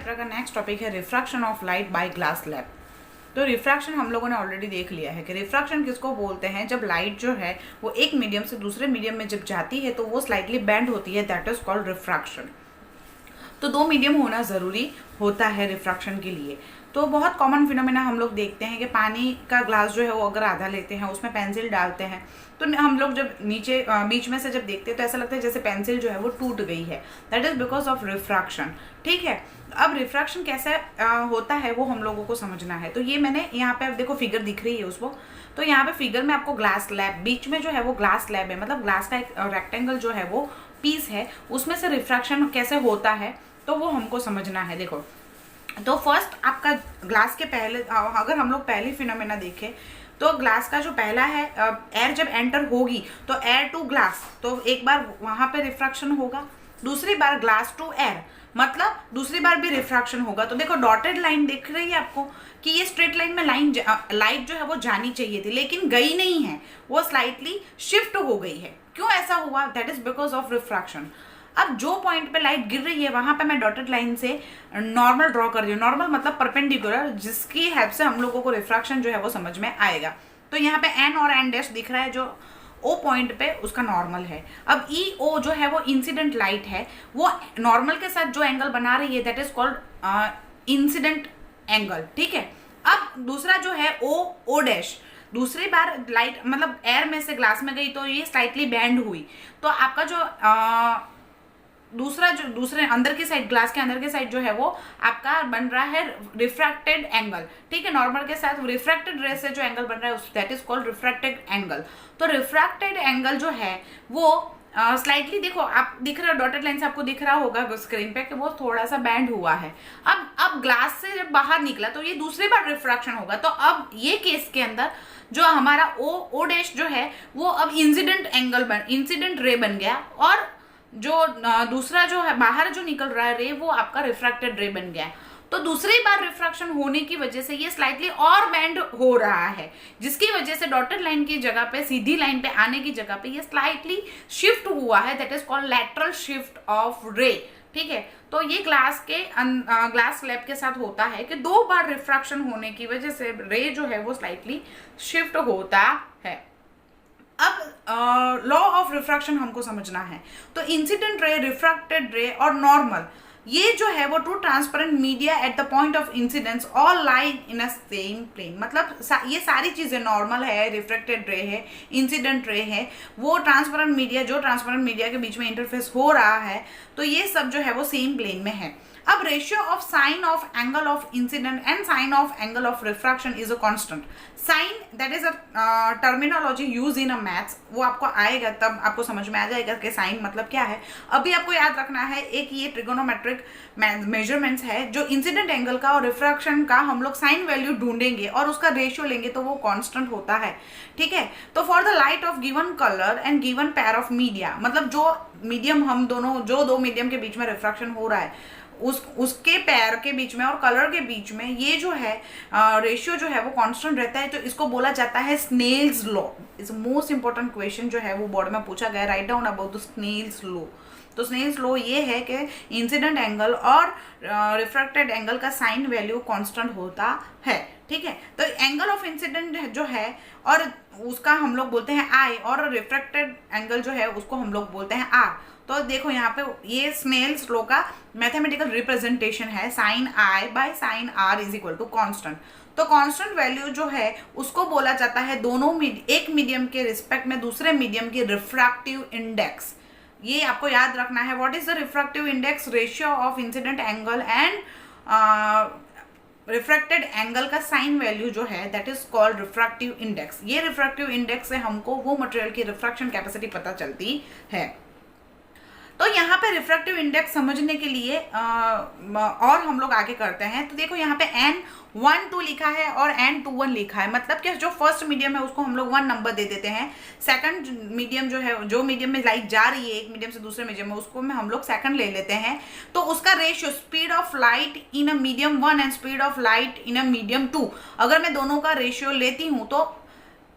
Chapter का next topic है refraction of light by glass slab. तो रिफ्रैक्शन हम लोगों ने ऑलरेडी देख लिया है कि रिफ्रैक्शन किसको बोलते हैं, जब लाइट जो है वो एक मीडियम से दूसरे मीडियम में जब जाती है तो वो स्लाइटली बेंड होती है, दैट इज कॉल्ड रिफ्रैक्शन। तो दो मीडियम होना ज़रूरी होता है रिफ्रैक्शन के लिए। तो बहुत कॉमन फिनोमेना हम लोग देखते हैं कि पानी का ग्लास जो है वो अगर आधा लेते हैं, उसमें पेंसिल डालते हैं, तो हम लोग जब नीचे बीच में से जब देखते हैं तो ऐसा लगता है जैसे पेंसिल जो है वो टूट गई है, that is because of refraction. ठीक है, अब रिफ्रैक्शन कैसे होता है वो हम लोगों को समझना है। तो ये मैंने यहाँ पे, अब देखो फिगर दिख रही है उसको, तो यहाँ पे फिगर में आपको ग्लास स्लैब, बीच में जो है वो ग्लास स्लैब है, मतलब ग्लास का एक रेक्टेंगल जो है वो पीस है, उसमें से रिफ्रैक्शन कैसे होता है तो वो हमको समझना है। देखो, तो फर्स्ट आपका ग्लास के पहले, अगर हम लोग पहली फिनोमेना देखें तो ग्लास का जो पहला है, एयर जब एंटर होगी तो एयर टू ग्लास, तो एक बार वहां पे रिफ्रैक्शन होगा, दूसरी बार ग्लास टू एयर, मतलब दूसरी बार भी रिफ्रैक्शन होगा। तो देखो डॉटेड लाइन दिख रही है आपको कि ये स्ट्रेट लाइन में लाइट जो है वो जानी चाहिए थी लेकिन गई नहीं है, वो स्लाइटली शिफ्ट हो गई है। क्यों ऐसा हुआ? That is because of refraction. अब जो पॉइंट पे लाइट गिर रही है वहां पे मैं डॉटेड लाइन से नॉर्मल ड्रॉ कर रही हूँ, नॉर्मल मतलब परपेंडिकुलर, जिसकी हेल्प से हम लोगों को रिफ्रैक्शन जो है वो समझ में आएगा। तो यहाँ पे एन और एन डैश दिख रहा है, जो ओ पॉइंट पे उसका नॉर्मल है। अब ई ओ जो है वो इंसिडेंट लाइट है, वो नॉर्मल के साथ जो एंगल बना रही है that is called incident angle. ठीक है, अब दूसरा जो है ओ डैश, दूसरी बार लाइट मतलब एयर में से ग्लास में गई तो ये स्लाइटली बैंड हुई, तो आपका जो दूसरे अंदर की साइड, ग्लास के अंदर की साइड जो है वो आपका बन रहा है रिफ्रैक्टेड एंगल। ठीक है, नॉर्मल के साथ रिफ्रैक्टेड रे से जो एंगल बन रहा है that is called refracted angle. तो रिफ्रैक्टेड एंगल जो है वो स्लाइटली, देखो आप दिख रहे हो डॉटेड लाइन से, आपको दिख रहा होगा स्क्रीन पे कि वो थोड़ा सा बैंड हुआ है। अब ग्लास से जब बाहर निकला तो ये दूसरी बार रिफ्रैक्शन होगा। तो अब ये केस के अंदर जो हमारा ओ डैश जो है वो अब इंसिडेंट रे बन गया, और जो दूसरा जो है बाहर जो निकल रहा है रे वो आपका रिफ्रैक्टेड रे बन गया। तो दूसरी बार रिफ्रैक्शन होने की वजह से ये स्लाइटली और बेंड हो रहा है, जिसकी वजह से डॉटेड लाइन की जगह पे, सीधी लाइन पे आने की जगह पे ये स्लाइटली शिफ्ट हुआ है, that is called lateral shift of रे। ठीक है, तो ये ग्लास स्लैब के साथ होता है कि दो बार रिफ्रैक्शन होने की वजह से रे जो है वो स्लाइटली शिफ्ट होता है। अब लॉ ऑफ रिफ्रैक्शन हमको समझना है। तो इंसिडेंट रे, रिफ्रैक्टेड रे और नॉर्मल, ये जो है वो two transparent media at the point of incidence all lie in a same plane, मतलब ये सारी चीजें, नॉर्मल है, रिफ्रैक्टेड रे है, इंसिडेंट रे है, वो ट्रांसपेरेंट मीडिया, जो ट्रांसपेरेंट मीडिया के बीच में इंटरफेस हो रहा है, तो ये सब जो है वो सेम प्लेन में है। अब ratio of sine of angle of incident and sine of angle of refraction is a constant. Sine that is a terminology use in a maths, वो आपको आएगा तब आपको समझ में आ जाएगा कि साइन मतलब क्या है। अभी आपको याद रखना है, एक ये ट्रिगोनोमेट्रिक मेजरमेंट्स है, जो इंसिडेंट एंगल का और रिफ्रैक्शन का हम लोग साइन वैल्यू ढूंढेंगे और उसका रेशियो लेंगे तो वो कांस्टेंट होता है। ठीक है, तो for the light of given colour and given pair of media, मतलब जो मीडियम हम दोनों, जो दो मीडियम के बीच में रिफ्रैक्शन हो रहा है उसके पैर के बीच में और कलर के बीच में ये जो है रेशियो जो है वो कांस्टेंट रहता है, तो इसको बोला जाता है Snell's law. Is most important question जो है वो बोर्ड में पूछा गया, right down about the Snell's law. तो स्नेल्स लॉ ये है कि इंसिडेंट एंगल और रिफ्रैक्टेड एंगल का साइन वैल्यू कांस्टेंट होता है। ठीक है, तो एंगल ऑफ इंसिडेंट जो है और उसका हम लोग बोलते हैं आई, और रिफ्रैक्टेड एंगल जो है उसको हम लोग बोलते हैं आर। तो देखो यहाँ पे ये स्नेल्स लॉ का मैथमेटिकल रिप्रेजेंटेशन है, sine I by sine R is equal to constant. तो कांस्टेंट वैल्यू जो है उसको बोला जाता है दोनों एक मीडियम के रिस्पेक्ट में दूसरे मीडियम की रिफ्रैक्टिव इंडेक्स। ये आपको याद रखना है, what is the refractive index? Ratio of incident angle and refracted angle का साइन वैल्यू जो है that is called refractive index. ये रिफ्रैक्टिव इंडेक्स से हमको वो मटेरियल की रिफ्रैक्शन कैपेसिटी पता चलती है। तो यहाँ पे रिफ्रैक्टिव इंडेक्स समझने के लिए और हम लोग आगे करते हैं। तो देखो यहाँ पे N12 लिखा है और N21 लिखा है, मतलब कि जो फर्स्ट मीडियम है उसको हम लोग 1 नंबर दे देते हैं, सेकंड मीडियम जो है, जो मीडियम में लाइट जा रही है एक मीडियम से दूसरे मीडियम में, उसको में हम लोग सेकंड ले लेते हैं। तो उसका ratio speed of light in a medium 1 and speed of light in a medium 2, अगर मैं दोनों का रेशियो लेती हूँ तो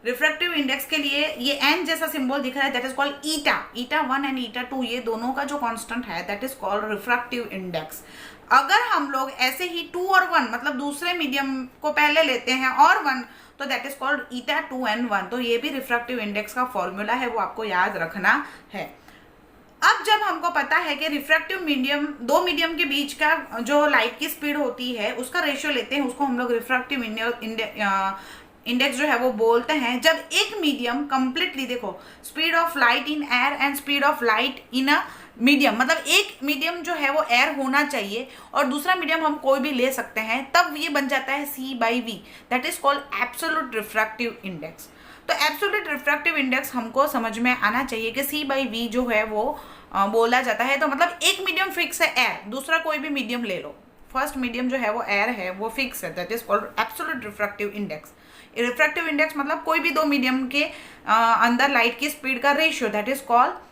रिफ्रैक्टिव इंडेक्स के लिए ये एन जैसा सिंबल दिख रहा है, that is called eta. Eta 1 and eta 2 ये दोनों का जो कांस्टेंट है that is called refractive index. अगर हम लोग ऐसे ही 2 और 1 मतलब दूसरे मीडियम को पहले लेते हैं और 1 तो that is called eta 2 and 1। तो ये भी रिफ्रैक्टिव इंडेक्स का फॉर्मूला है, वो आपको याद रखना है। अब जब हमको पता है कि रिफ्रैक्टिव मीडियम, दो मीडियम के बीच का जो लाइट की स्पीड होती है उसका रेशियो लेते हैं, उसको हम लोग रिफ्रैक्टिव इंडेक्स जो है वो बोलते हैं। जब एक मीडियम कंप्लीटली, देखो speed of light in air and speed of light in a medium, मतलब एक मीडियम जो है वो एयर होना चाहिए और दूसरा मीडियम हम कोई भी ले सकते हैं, तब ये बन जाता है C/V, that is called absolute refractive index. तो एब्सोल्यूट रिफ्रैक्टिव इंडेक्स हमको समझ में आना चाहिए कि C/V जो है वो बोला जाता है। तो मतलब एक मीडियम फिक्स है एयर, दूसरा कोई भी मीडियम ले लो, फर्स्ट मीडियम जो है वो एयर है वो फिक्स है, that is called absolute refractive index. Refractive index मतलब कोई भी दो मीडियम के अंदर लाइट की स्पीड का ratio, that is called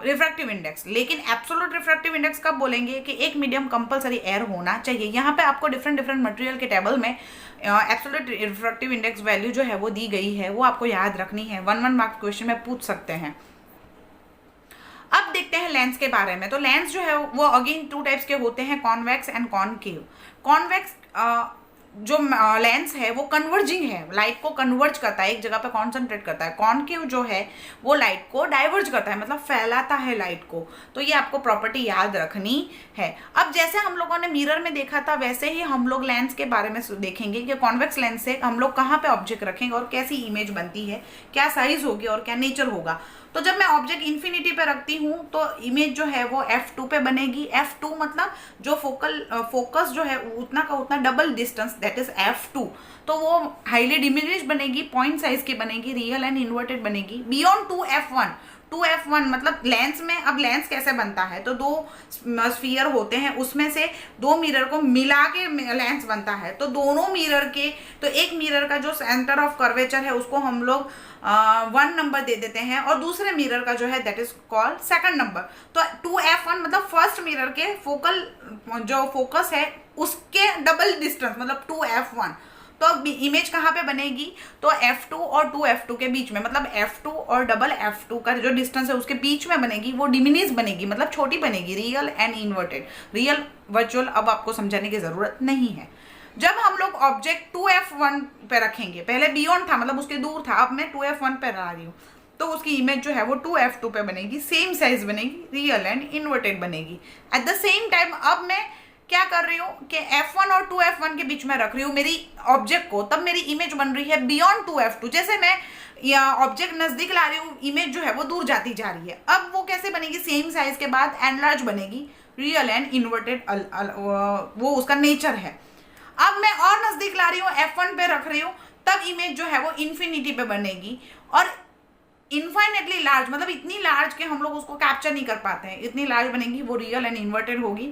refractive index. लेकिन एब्सोल्यूट रिफ्रैक्टिव इंडेक्स कब बोलेंगे कि एक मीडियम कंपलसरी एयर होना चाहिए। यहाँ पे आपको डिफरेंट डिफरेंट मटेरियल के टेबल में एब्सोल्यूट रिफ्रैक्टिव इंडेक्स वैल्यू जो है वो दी गई है, वो आपको याद रखनी है, 1 मार्क्स क्वेश्चन में पूछ सकते हैं। अब देखते हैं लेंस के बारे में। तो लेंस जो है वो अगेन 2 टाइप्स के होते हैं, कॉन्वेक्स एंड कॉनकेव। कॉन्वेक्स जो लेंस है वो कन्वर्जिंग है, लाइट को कन्वर्ज करता है, एक जगह पे कॉन्सेंट्रेट करता है। कॉनकेव जो है वो लाइट को डाइवर्ज करता है, मतलब फैलाता है लाइट को। तो ये आपको प्रॉपर्टी याद रखनी है। अब जैसे हम लोगों ने मिरर में देखा था वैसे ही हम लोग लेंस के बारे में देखेंगे कि कॉन्वेक्स लेंस से हम लोग कहाँ पे ऑब्जेक्ट रखेंगे और कैसी इमेज बनती है, क्या साइज होगी और क्या नेचर होगा। तो जब मैं ऑब्जेक्ट इन्फिनिटी पे रखती हूँ तो इमेज जो है वो f2 पे बनेगी। f2 मतलब जो फोकस जो है उतना का उतना double distance, that is f2। तो वो हाईली डिमिनिश बनेगी, पॉइंट साइज की बनेगी, रियल एंड इन्वर्टेड बनेगी। बियॉन्ड 2f1 मतलब लेंस में, अब लेंस कैसे बनता है, तो 2 स्फीयर होते हैं, उसमें से 2 मिरर को मिला के लेंस बनता है। तो दोनों मिरर के, तो एक मिरर का जो सेंटर ऑफ कर्वेचर है उसको हम लोग 1 नंबर दे देते हैं और दूसरे मिरर का जो है that is called second number. तो 2f1 मतलब फर्स्ट मिरर के फोकल जो फोकस है उसके डबल डिस्टेंस, मतलब 2f1। तो इमेज कहाँ पे बनेगी, तो f2 और 2f2 के बीच में, मतलब f2 और डबल f2 का जो डिस्टेंस है उसके बीच में बनेगी, वो डिमिनिश बनेगी, मतलब छोटी बनेगी, real and inverted. Real virtual अब आपको समझाने की जरूरत नहीं है। जब हम लोग ऑब्जेक्ट 2f1 पे रखेंगे, पहले बियॉन्ड था मतलब उसके दूर था, अब मैं 2f1 पे ला रही हूँ, तो उसकी इमेज जो है वो 2f2 पे बनेगी, सेम साइज बनेगी, रियल एंड इन्वर्टेड बनेगी। एट द सेम टाइम अब मैं क्या कर रही हूँ कि f1 और 2f1 के बीच में रख रही हूँ मेरी ऑब्जेक्ट को, तब मेरी इमेज बन रही है बियॉन्ड 2f2। जैसे मैं या ऑब्जेक्ट नजदीक ला रही हूँ, इमेज जो है वो दूर जाती जा रही है। अब वो कैसे बनेगी, सेम साइज के बाद एनलार्ज बनेगी, रियल एंड इन्वर्टेड वो उसका नेचर है। अब मैं और नजदीक ला रही हूँ, f1 पे रख रही हूँ, तब इमेज जो है वो इन्फिनिटी पे बनेगी और इनफाइनेटली लार्ज, मतलब इतनी लार्ज कि हम लोग उसको कैप्चर नहीं कर पाते हैं, इतनी लार्ज बनेगी, वो रियल एंड इन्वर्टेड होगी।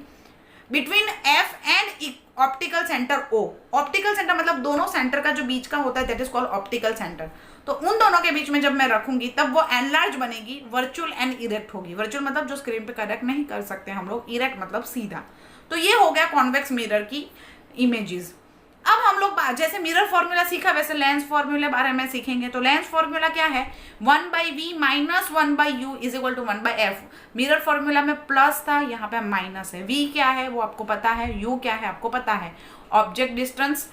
Between f and optical centre O, optical centre मतलब दोनों सेंटर का जो बीच का होता है that is called optical centre. तो उन दोनों के बीच में जब मैं रखूंगी तब वो एनलार्ज बनेगी, वर्चुअल एंड इरेक्ट होगी। वर्चुअल मतलब जो स्क्रीन पे करेक्ट नहीं कर सकते हम लोग, इरेक्ट मतलब सीधा। तो ये हो गया कॉन्वेक्स मिरर की इमेजेस। अब हम लोग जैसे मिरर फॉर्मूला सीखा वैसे लेंस फॉर्मूले बारे में सीखेंगे। तो लेंस फॉर्मूला क्या है, 1/v minus 1/u is equal to 1/f। Mirror formula में प्लस था, यहाँ पे माइनस है। v क्या है वो आपको पता है, u क्या है आपको पता है। ऑब्जेक्ट डिस्टेंस,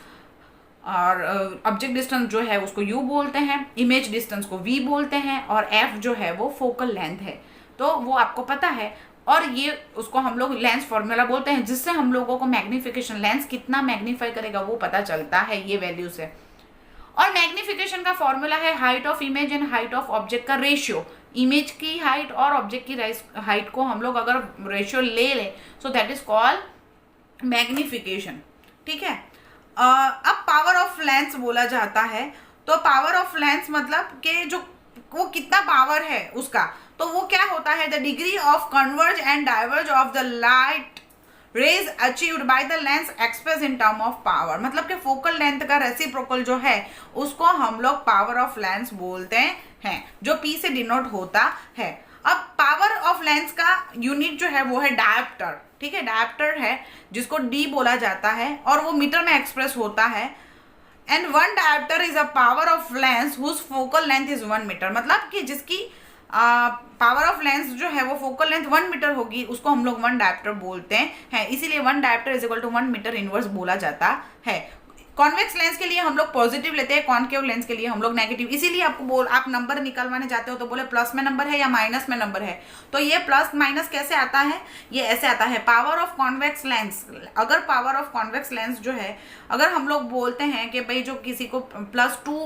और ऑब्जेक्ट डिस्टेंस जो है उसको u बोलते हैं, इमेज डिस्टेंस को v बोलते हैं, और f जो है वो फोकल लेंथ है, तो वो आपको पता है। और ये उसको हम लोग लेंस फॉर्मूला बोलते हैं, जिससे हम लोगों को मैग्निफिकेशन, लेंस कितना मैग्नीफाई करेगा वो पता चलता है ये वैल्यू से। और मैग्निफिकेशन का फॉर्मूला है height of image and height of object का रेशियो। इमेज की हाइट और ऑब्जेक्ट की हाइट को हम लोग अगर रेशियो ले लें so that is called magnification. ठीक है। अब पावर ऑफ लेंस बोला जाता है। तो पावर ऑफ लेंस मतलब कि जो वो कितना पावर है उसका, तो वो क्या होता है, the degree of converse and diverge of the light rays achieved by the lens express in term of power. मतलब कि फोकल लेंथ का रेसिप्रोकल जो है उसको हम लोग पावर ऑफ लेंस बोलते हैं, जो P से डिनोट होता है। अब पावर ऑफ लेंस का यूनिट जो है वो है डायप्टर। ठीक है, डायप्टर है जिसको D बोला जाता है और वो मीटर में एक्सप्रेस होता है। And one dioptre is a power of lens whose focal length is 1 metre, मतलब कि जिसकी पावर ऑफ लेंस जो है वो फोकल लेंथ 1 मीटर होगी, उसको हम लोग वन डायोप्टर बोलते हैं। इसीलिए one dioptre is equal to 1 metre inverse बोला जाता है। कॉन्वेक्स लेंस के लिए हम लोग पॉजिटिव लेते हैं, कॉनकेव लेंस के लिए हम लोग नेगेटिव। इसीलिए आपको आप नंबर निकलवाने जाते हो तो बोले प्लस में नंबर है या माइनस में नंबर है, तो ये प्लस माइनस कैसे आता है, ये ऐसे आता है। पावर ऑफ कॉन्वेक्स लेंस, अगर पावर ऑफ कॉन्वेक्स लेंस जो है, अगर हम लोग बोलते हैं कि भाई जो किसी को +2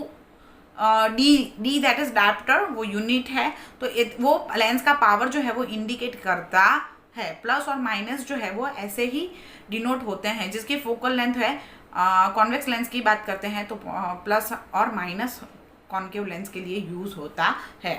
डी दैट इज डायोप्टर, वो यूनिट है, तो वो लेंस का पावर जो है वो इंडिकेट करता है। प्लस और माइनस जो है वो ऐसे ही डिनोट होते हैं। जिसकी फोकल लेंथ है, कॉन्वेक्स लेंस की बात करते हैं तो प्लस और माइनस कॉनकेव लेंस के लिए यूज होता है।